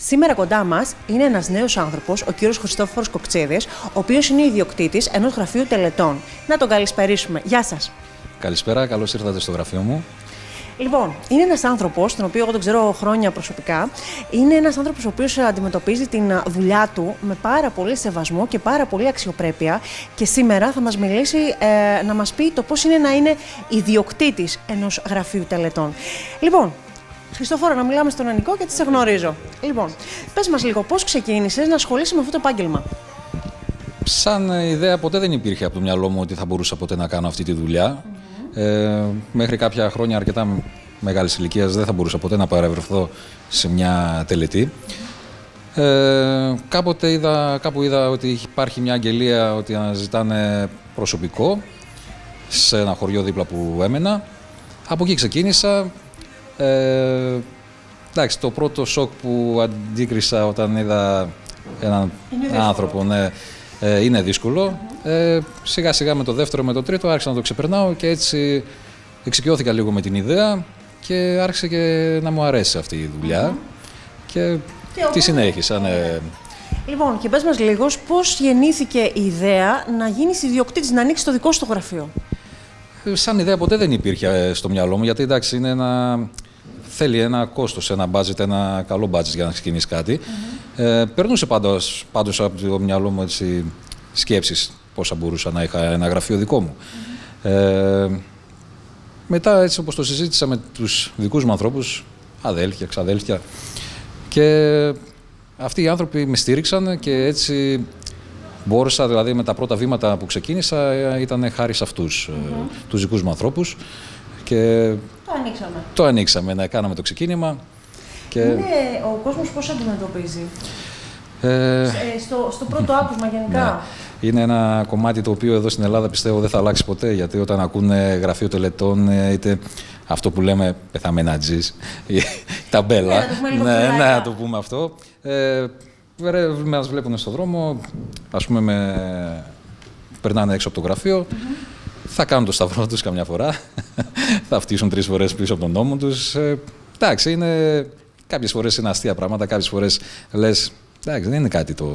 Σήμερα κοντά μας είναι ένας νέος άνθρωπος, ο κύριος Χριστόφορος Κοκτσίδης, ο οποίος είναι ιδιοκτήτης ενός γραφείου τελετών. Να τον καλησπερίσουμε. Γεια σας. Καλησπέρα, καλώς ήρθατε στο γραφείο μου. Λοιπόν, είναι ένας άνθρωπος, τον οποίο εγώ τον ξέρω χρόνια προσωπικά. Είναι ένας άνθρωπος ο οποίος αντιμετωπίζει την δουλειά του με πάρα πολύ σεβασμό και πάρα πολύ αξιοπρέπεια. Και σήμερα θα μας μιλήσει, να μας πει το πώς είναι να είναι ιδιοκτήτης ενός γραφείου τελετών. Λοιπόν, Χριστόφορο, να μιλάμε στον Ανικό γιατί σε γνωρίζω. Λοιπόν, πες μας λίγο, πώς ξεκίνησες να ασχολείσαι με αυτό το επάγγελμα? Σαν ιδέα ποτέ δεν υπήρχε από το μυαλό μου ότι θα μπορούσα ποτέ να κάνω αυτή τη δουλειά. Μέχρι κάποια χρόνια αρκετά μεγάλης ηλικίας δεν θα μπορούσα ποτέ να παρευρεθώ σε μια τελετή. Κάπου είδα ότι υπάρχει μια αγγελία ότι αναζητάνε προσωπικό σε ένα χωριό δίπλα που έμενα. Από εκεί ξεκίνησα. Εντάξει, το πρώτο σοκ που αντίκρισα όταν είδα έναν άνθρωπο, ναι, είναι δύσκολο. Σιγά σιγά με το δεύτερο, με το τρίτο άρχισα να το ξεπερνάω και έτσι εξοικειώθηκα λίγο με την ιδέα και άρχισε και να μου αρέσει αυτή η δουλειά και τη συνέχισα. Ναι. Λοιπόν, και πες μας λίγο πώς γεννήθηκε η ιδέα να γίνεις ιδιοκτήτης, να ανοίξεις το δικό σου το γραφείο? Σαν ιδέα ποτέ δεν υπήρχε στο μυαλό μου, γιατί εντάξει, θέλει ένα κόστος, ένα budget, ένα καλό budget για να ξεκινήσει κάτι. Περνούσε πάντως από το μυαλό μου έτσι, σκέψεις πόσα μπορούσα να είχα ένα γραφείο δικό μου. Μετά, έτσι όπως το συζήτησα με τους δικούς μου ανθρώπους, αδέλφια, ξαδέλφια, και αυτοί οι άνθρωποι με στήριξαν και έτσι μπόρεσα, δηλαδή με τα πρώτα βήματα που ξεκίνησα, ήταν χάρη σε αυτούς, τους δικούς μου ανθρώπους. Και το ανοίξαμε, να κάναμε το ξεκίνημα. Και ο κόσμος πώς αντιμετωπίζει στο πρώτο άκουσμα γενικά? Ναι. Είναι ένα κομμάτι το οποίο εδώ στην Ελλάδα πιστεύω δεν θα αλλάξει ποτέ, γιατί όταν ακούνε γραφείο τελετών, είτε αυτό που λέμε πεθαμένα τζις, η ταμπέλα, να το πούμε αυτό, μας βλέπουν στον δρόμο, ας πούμε, περνάνε έξω από το γραφείο, θα κάνουν το σταυρό τους καμιά φορά, θα φτύσουν 3 φορές πίσω από τον νόμο τους. Εντάξει, κάποιες φορές είναι αστεία πράγματα, κάποιες φορές λες, εντάξει, δεν είναι κάτι το...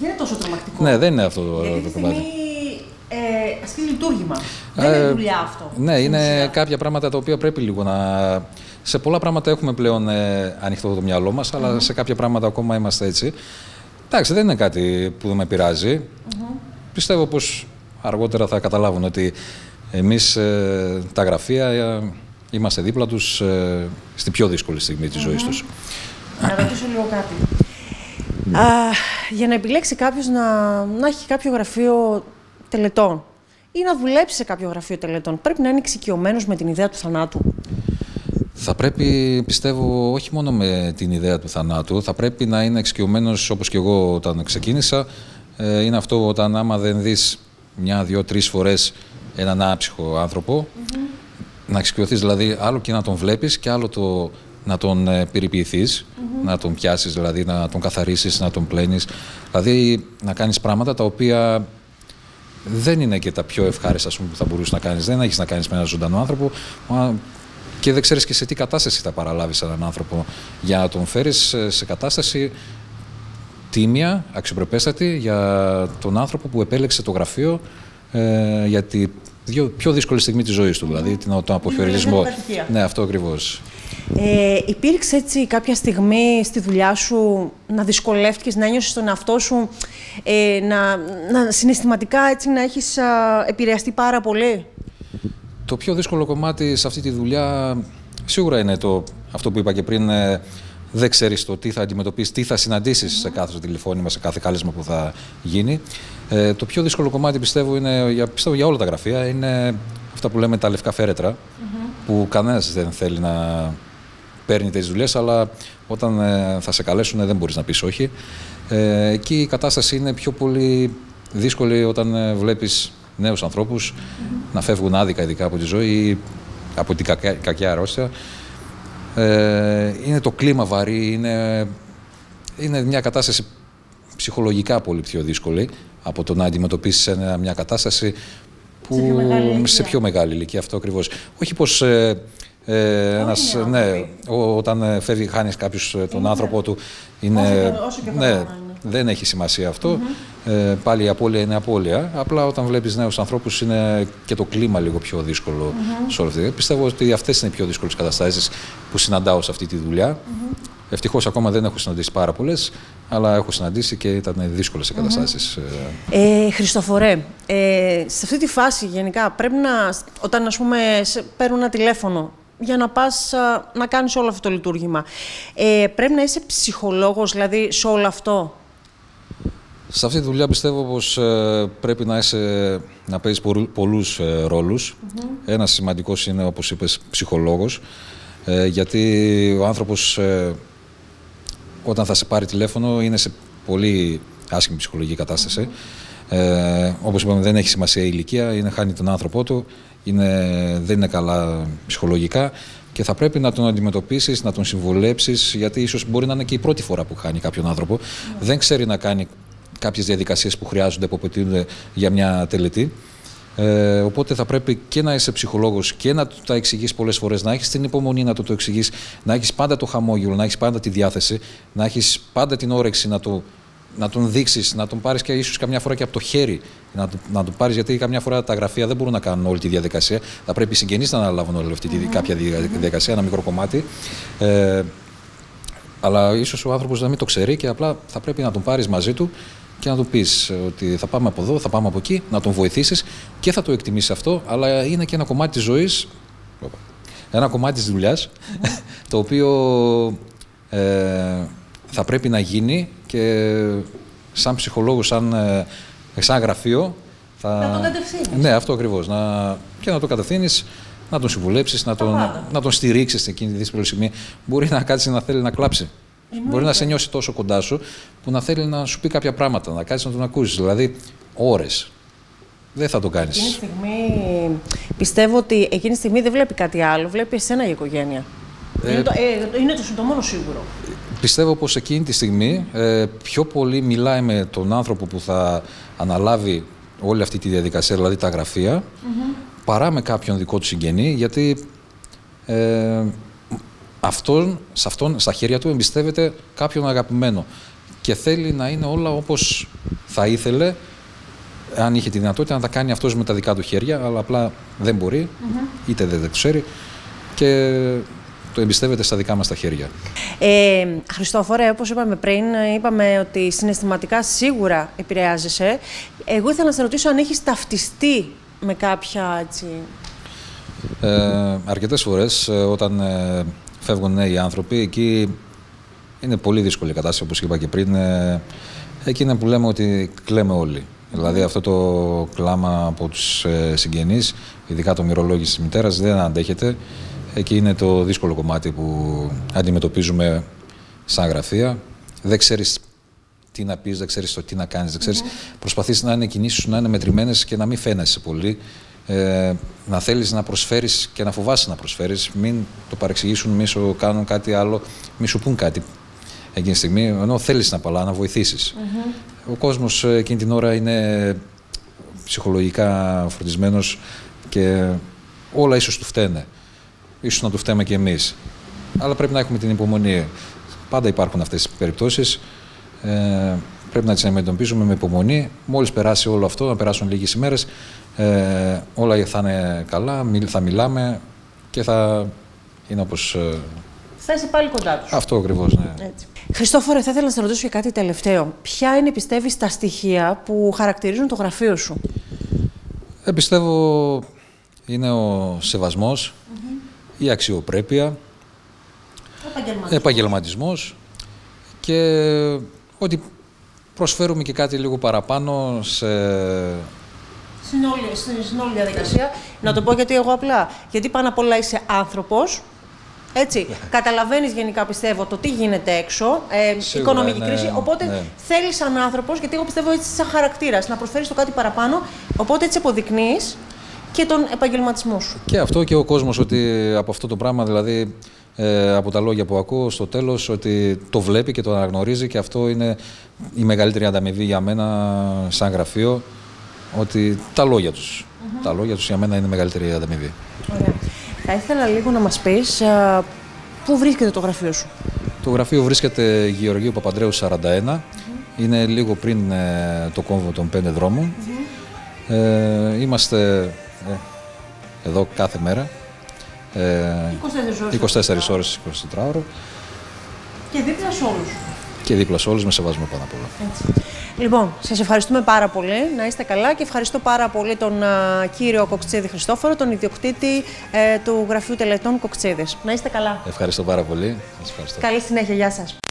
Δεν είναι τόσο τρομακτικό. Ναι, δεν είναι αυτό το κομμάτι. Ασκεί λειτουργήμα. Δεν είναι δουλειά αυτό. Ναι, είναι κάποια πράγματα τα οποία πρέπει λίγο να... Σε πολλά πράγματα έχουμε πλέον ανοιχτό το μυαλό μας, αλλά σε κάποια πράγματα ακόμα είμαστε έτσι. Εντάξει, δεν είναι κάτι που δεν με πειράζει. Πιστεύω πως αργότερα θα καταλάβουν ότι εμείς τα γραφεία είμαστε δίπλα τους στη πιο δύσκολη στιγμή της ζωής τους. Να ρωτήσω λίγο κάτι. Για να επιλέξει κάποιος να έχει κάποιο γραφείο τελετών ή να δουλέψει σε κάποιο γραφείο τελετών, πρέπει να είναι εξοικειωμένος με την ιδέα του θανάτου? Θα πρέπει, πιστεύω, όχι μόνο με την ιδέα του θανάτου, θα πρέπει να είναι εξοικειωμένος, όπως και εγώ όταν ξεκίνησα. Είναι αυτό όταν άμα δεν δεις 1, 2, 3 φορές έναν άψυχο άνθρωπο, να εξοικειωθείς, δηλαδή άλλο και να τον βλέπεις και άλλο να τον περιποιηθείς, να τον πιάσεις, δηλαδή να τον καθαρίσεις, να τον πλένεις, δηλαδή να κάνεις πράγματα τα οποία δεν είναι και τα πιο ευχάριστα που θα μπορούσες να κάνεις. Δεν έχεις να κάνεις με έναν ζωντανό άνθρωπο και δεν ξέρεις και σε τι κατάσταση θα παραλάβεις έναν άνθρωπο για να τον φέρεις σε κατάσταση τίμια, αξιοπρεπέστατη για τον άνθρωπο που επέλεξε το γραφείο για τη πιο δύσκολη στιγμή της ζωής του, δηλαδή τον αποχαιρετισμό. Ναι, αυτό ακριβώς. Υπήρξε έτσι κάποια στιγμή στη δουλειά σου να δυσκολεύτηκες, να ένιωσες τον εαυτό σου, να συναισθηματικά έτσι να έχεις επηρεαστεί πάρα πολύ? Το πιο δύσκολο κομμάτι σε αυτή τη δουλειά σίγουρα είναι αυτό που είπα και πριν. Δεν ξέρεις το τι θα αντιμετωπίσεις, τι θα συναντήσεις σε κάθε τηλεφώνημα, σε κάθε κάλεσμα που θα γίνει. Το πιο δύσκολο κομμάτι πιστεύω για όλα τα γραφεία είναι αυτά που λέμε τα λευκά φέρετρα, που κανένας δεν θέλει να παίρνει τις δουλειές, αλλά όταν θα σε καλέσουν δεν μπορείς να πεις όχι. Εκεί η κατάσταση είναι πιο πολύ δύσκολη όταν βλέπεις νέους ανθρώπους να φεύγουν άδικα, ειδικά από τη ζωή ή από την κακιά αρρώστια. Είναι το κλίμα βαρύ, είναι μια κατάσταση ψυχολογικά πολύ πιο δύσκολη από το να αντιμετωπίσεις μια κατάσταση που σε πιο μεγάλη ηλικία, αυτό ακριβώς. Όχι πως Όταν φεύγει, χάνει κάποιος τον άνθρωπό του. Είναι, όσο και δεν έχει σημασία αυτό. Πάλι η απώλεια είναι απώλεια. Απλά όταν βλέπεις νέους ανθρώπους είναι και το κλίμα λίγο πιο δύσκολο σε όλη αυτή. Πιστεύω ότι αυτές είναι οι πιο δύσκολες καταστάσεις που συναντάω σε αυτή τη δουλειά. Ευτυχώς ακόμα δεν έχω συναντήσει πάρα πολλές, αλλά έχω συναντήσει και ήταν δύσκολες οι καταστάσεις. Χριστόφορε, σε αυτή τη φάση γενικά πρέπει όταν ας πούμε παίρνουν ένα τηλέφωνο για να πας να κάνεις όλο αυτό το λειτουργήμα, πρέπει να είσαι ψυχολόγος δηλαδή σε όλο αυτό? Σε αυτή τη δουλειά πιστεύω πως πρέπει να παίζεις πολλούς ρόλους. Ένας σημαντικός είναι, όπως είπες, ψυχολόγος, γιατί ο άνθρωπος όταν θα σε πάρει τηλέφωνο είναι σε πολύ άσχημη ψυχολογική κατάσταση. Όπως είπαμε, δεν έχει σημασία η ηλικία, χάνει τον άνθρωπό του, δεν είναι καλά ψυχολογικά και θα πρέπει να τον αντιμετωπίσεις, να τον συμβουλέψεις, γιατί ίσως μπορεί να είναι και η πρώτη φορά που χάνει κάποιον άνθρωπο. Δεν ξέρει να κάνει κάποιες διαδικασίες που χρειάζονται, που απαιτούνται για μια τελετή. Οπότε θα πρέπει και να είσαι ψυχολόγος και να του τα εξηγείς πολλές φορές, να έχεις την υπομονή να του το εξηγείς, να έχεις πάντα το χαμόγελο, να έχεις πάντα τη διάθεση, να έχεις πάντα την όρεξη να τον δείξεις, να τον πάρεις και ίσως καμιά φορά και από το χέρι να τον πάρεις, γιατί καμιά φορά τα γραφεία δεν μπορούν να κάνουν όλη τη διαδικασία. Θα πρέπει οι συγγενείς να αναλάβουν όλη αυτή κάποια διαδικασία, ένα μικρό κομμάτι. Αλλά ίσως ο άνθρωπος να μην το ξέρει και απλά θα πρέπει να τον πάρεις μαζί του και να του πεις ότι θα πάμε από εδώ, θα πάμε από εκεί, να τον βοηθήσεις και θα το εκτιμήσεις αυτό, αλλά είναι και ένα κομμάτι της ζωής, ένα κομμάτι της δουλειάς, το οποίο θα πρέπει να γίνει και σαν ψυχολόγος, σαν γραφείο. Να τον κατευθύνεις. Ναι, αυτό ακριβώς. Και να τον κατευθύνεις, να τον συμβουλέψεις, να τον στηρίξεις εκείνη τη δύσκολη στιγμή. Μπορεί να κάτσει να θέλει να κλάψει. Μπορεί να σε νιώσει τόσο κοντά σου που να θέλει να σου πει κάποια πράγματα, να κάτσεις να τον ακούσεις. Δηλαδή, ώρες. Δεν θα το κάνεις. Εκείνη τη στιγμή, πιστεύω ότι εκείνη τη στιγμή δεν βλέπει κάτι άλλο. Βλέπει εσένα η οικογένεια. Είναι το μόνο σίγουρο. Πιστεύω πως εκείνη τη στιγμή πιο πολύ μιλάει με τον άνθρωπο που θα αναλάβει όλη αυτή τη διαδικασία, δηλαδή τα γραφεία, παρά με κάποιον δικό του συγγενή, γιατί στα χέρια του εμπιστεύεται κάποιον αγαπημένο και θέλει να είναι όλα όπως θα ήθελε, αν είχε τη δυνατότητα να τα κάνει αυτός με τα δικά του χέρια, αλλά απλά δεν μπορεί, είτε δεν το ξέρει και το εμπιστεύεται στα δικά μας τα χέρια. Χριστόφορε, όπως είπαμε πριν, είπαμε ότι συναισθηματικά σίγουρα επηρεάζεσαι. Εγώ ήθελα να σε ρωτήσω αν έχεις ταυτιστεί με κάποια έτσι... Αρκετές φορές όταν φεύγουν νέοι άνθρωποι, εκεί είναι πολύ δύσκολη η κατάσταση, όπως είπα και πριν. Εκεί είναι που λέμε ότι κλαίμε όλοι. Δηλαδή αυτό το κλάμα από τους συγγενείς, ειδικά το μυρολόγιο της μητέρας, δεν αντέχεται. Εκεί είναι το δύσκολο κομμάτι που αντιμετωπίζουμε σαν γραφεία. Δεν ξέρεις τι να πεις, δεν ξέρεις το τι να κάνεις, δεν ξέρεις. Προσπαθείς να είναι κινήσεις σου να είναι μετρημένες και να μην φαίνεσαι πολύ. Να θέλεις να προσφέρεις και να φοβάσαι να προσφέρεις. Μην το παρεξηγήσουν, μη σου κάνουν κάτι άλλο, μη σου πούν κάτι εκείνη τη στιγμή, ενώ θέλεις να βοηθήσεις. Ο κόσμος εκείνη την ώρα είναι ψυχολογικά φορτισμένος και όλα ίσως του φταίνε. Ίσως να του φταίμε και εμείς. Αλλά πρέπει να έχουμε την υπομονή. Πάντα υπάρχουν αυτές τις περιπτώσεις. Πρέπει να τις αντιμετωπίζουμε με υπομονή. Μόλις περάσει όλο αυτό, να περάσουν λίγες ημέρες, όλα θα είναι καλά, θα μιλάμε και θα είναι όπως... Θα είσαι πάλι κοντά τους. Αυτό ακριβώς, ναι. Έτσι. Χριστόφορε, θα ήθελα να σε ρωτήσω για κάτι τελευταίο. Ποια είναι, πιστεύεις, τα στοιχεία που χαρακτηρίζουν το γραφείο σου? Πιστεύω είναι ο σεβασμός, η αξιοπρέπεια, επαγγελματισμός και ότι προσφέρουμε και κάτι λίγο παραπάνω στην όλη διαδικασία. Να το πω γιατί εγώ απλά. Γιατί πάνω απ' όλα είσαι άνθρωπος. Έτσι, καταλαβαίνεις γενικά, πιστεύω, το τι γίνεται έξω, σίγουρα, οικονομική κρίση, οπότε θέλεις σαν άνθρωπος, γιατί εγώ πιστεύω έτσι σαν χαρακτήρας, να προσφέρεις το κάτι παραπάνω, οπότε έτσι αποδεικνύεις και τον επαγγελματισμό σου. Και αυτό και ο κόσμος, ότι από αυτό το πράγμα, δηλαδή από τα λόγια που ακούω στο τέλος, ότι το βλέπει και το αναγνωρίζει και αυτό είναι η μεγαλύτερη ανταμοιβή για μένα σαν γραφείο, ότι τα λόγια τους. Τα λόγια τους για μένα είναι η μεγαλύτερη ανταμοιβή. Ωραία. Θα ήθελα λίγο να μας πεις πού βρίσκεται το γραφείο σου. Το γραφείο βρίσκεται Γεωργίου Παπανδρέου 41. Είναι λίγο πριν το κόμβο των 5 δρόμων. Είμαστε εδώ κάθε μέρα. 24 ώρες, 24 ώρες. Και δίπλα σε όλους. Και δίπλα σε όλους, με σεβασμό πάνω απ' όλα. Έτσι. Λοιπόν, σας ευχαριστούμε πάρα πολύ. Να είστε καλά και ευχαριστώ πάρα πολύ τον κύριο Κοκτσίδη Χριστόφορο, τον ιδιοκτήτη του Γραφείου Τελετών Κοκτσίδης. Να είστε καλά. Ευχαριστώ πάρα πολύ. Σας ευχαριστώ. Καλή συνέχεια. Γεια σας.